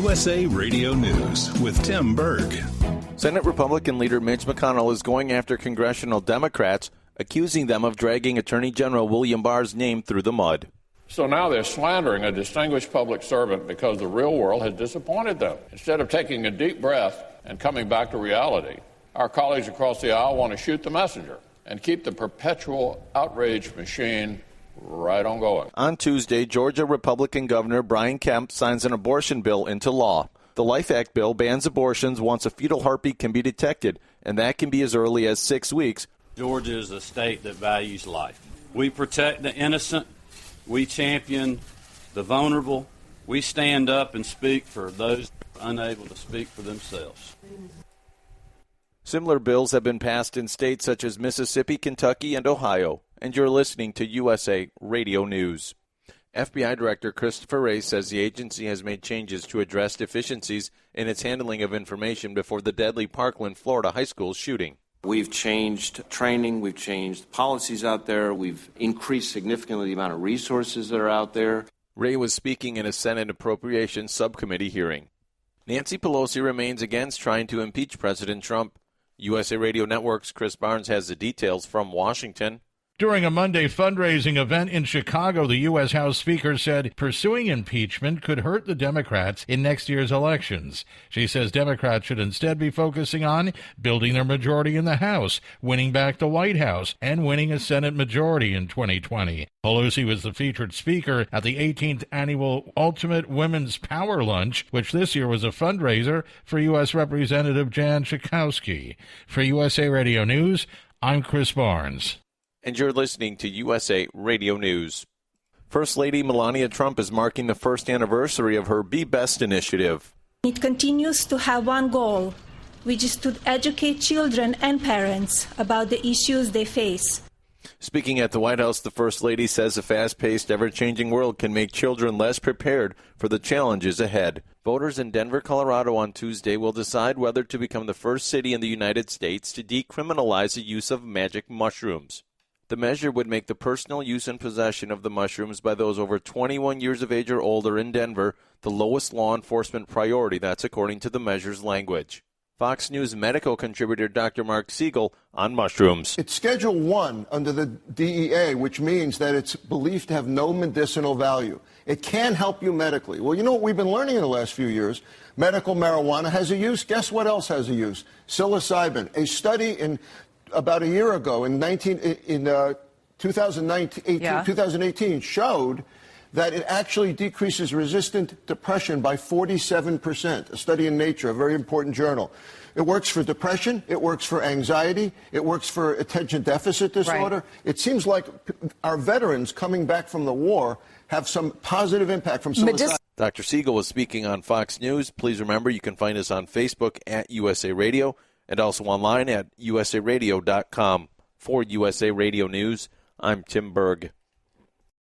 USA Radio News with Tim Berg. Senate Republican leader Mitch McConnell is going after congressional Democrats, accusing them of dragging Attorney General William Barr's name through the mud. So now they're slandering a distinguished public servant because the real world has disappointed them. Instead of taking a deep breath and coming back to reality, our colleagues across the aisle want to shoot the messenger and keep the perpetual outrage machine right on going. On Tuesday, Georgia Republican Governor Brian Kemp signs an abortion bill into law. The Life Act bill bans abortions once a fetal heartbeat can be detected, and that can be as early as 6 weeks. Georgia is a state that values life. We protect the innocent. We champion the vulnerable. We stand up and speak for those unable to speak for themselves. Similar bills have been passed in states such as Mississippi, Kentucky, and Ohio. And you're listening to USA Radio News. FBI Director Christopher Wray says the agency has made changes to address deficiencies in its handling of information before the deadly Parkland, Florida high school shooting. We've changed training, we've changed policies out there, we've increased significantly the amount of resources that are out there. Wray was speaking in a Senate Appropriations Subcommittee hearing. Nancy Pelosi remains against trying to impeach President Trump. USA Radio Network's Chris Barnes has the details from Washington. During a Monday fundraising event in Chicago, the U.S. House Speaker said pursuing impeachment could hurt the Democrats in next year's elections. She says Democrats should instead be focusing on building their majority in the House, winning back the White House, and winning a Senate majority in 2020. Pelosi was the featured speaker at the 18th annual Ultimate Women's Power Lunch, which this year was a fundraiser for U.S. Representative Jan Schakowsky. For USA Radio News, I'm Chris Barnes. And you're listening to USA Radio News. First Lady Melania Trump is marking the first anniversary of her Be Best initiative. It continues to have one goal, which is to educate children and parents about the issues they face. Speaking at the White House, the First Lady says a fast-paced, ever-changing world can make children less prepared for the challenges ahead. Voters in Denver, Colorado on Tuesday will decide whether to become the first city in the United States to decriminalize the use of magic mushrooms. The measure would make the personal use and possession of the mushrooms by those over 21 years of age or older in Denver the lowest law enforcement priority. That's according to the measure's language. Fox News medical contributor Dr. Mark Siegel on mushrooms. It's Schedule 1 under the DEA, which means that it's believed to have no medicinal value. It can help you medically. Well, you know what we've been learning in the last few years? Medical marijuana has a use. Guess what else has a use? Psilocybin. A study in about a year ago in 2018 showed that it actually decreases resistant depression by 47%. A study in Nature, a very important journal. It works for depression. It works for anxiety. It works for attention deficit disorder. Right. It seems like our veterans coming back from the war have some positive impact from psilocybin. Dr. Siegel was speaking on Fox News. Please remember you can find us on Facebook at USA Radio and also online at usaradio.com. For USA Radio News, I'm Tim Berg.